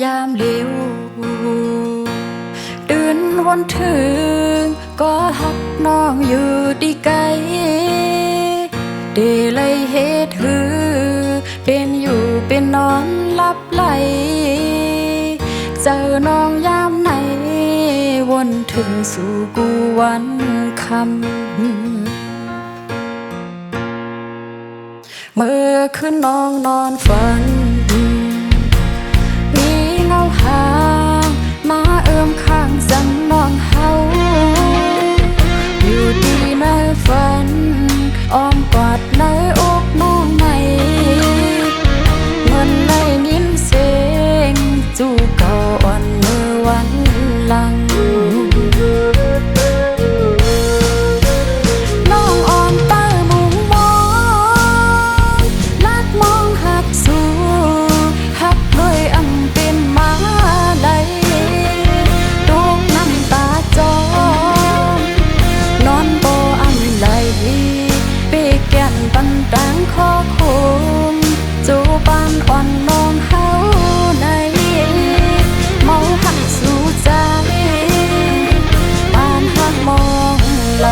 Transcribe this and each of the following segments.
ยามเหลวตื่นวันถึงก็หักน้องอยู่ดีไกลเดเลยเฮ็ดหือเป็นอยู่เป็นนอนหลับไหลเจอน้องยามไหนวนถึงสู่กูวันคำเมื่อคืนน้องนอนฝันมีเงาหางมาเอิมข้างซ้ำน้องเฮาอยู่ดีในฝันอ้อมกอดในอกน้องในเหมือนได้ยินเสียงจู่เก่าอ่อนเมื่อวันหลังน้องอ่อนตามุงมองลัดมองหักสู่หักด้วยอำเป็นมาได้ลูกน้ำตาจอมนอนบ่อำไหลเปแก่นปันดังคอคมจูปานอ่อนน้องเฮาในเมาหักสู่ใจปานหักมองไหล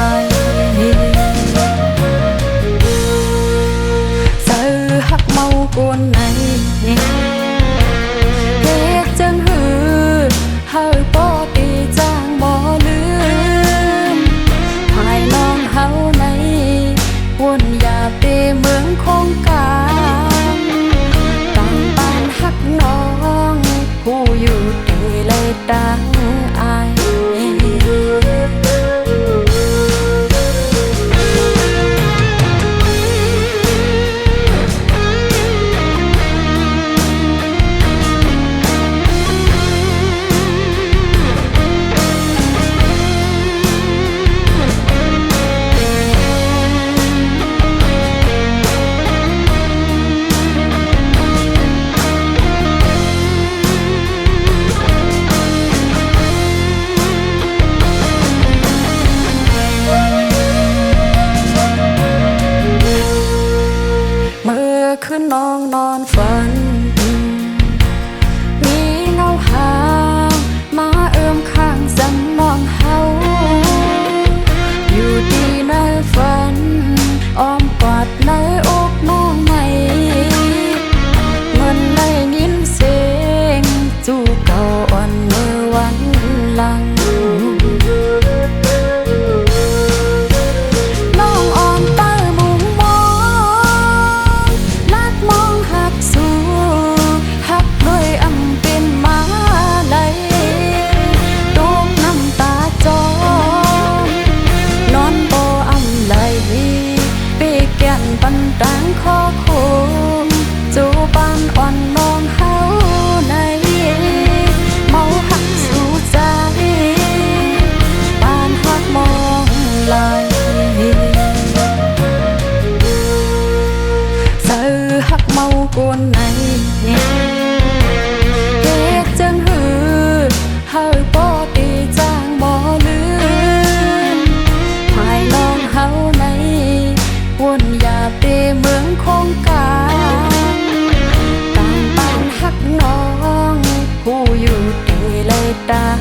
เจอหักเมากวนในเฮ็ดจังหือเฮาบ่ตีจางบ่ลืมภายน้องเฮาในวนยาเปเมืองคงกาต่างบ้านหักน้องผู้อยู่เดเลยดังอายคืนน้องนอนฝันมีเงาหางมาเอิมข้างซ้ำน้องเฮาอยู่ดีในฝันอ้อมกอดในอกน้องในเหมือนได้ยินเสียงจู่เก่าอ่อนเมื่อวันหลังปันดังคอคมจูปานอ่อนน้องเฮาในเมาหักสู่ใจปานหักมองไหลเจอหักเมากวนในเฮ็ดจังหือเฮาบ่ตีจางบ่ลืมภายน้องเฮาในวนยาเปเมืองคงกาต่างบ้านหักน้องผู้อยู่เดเลยดัง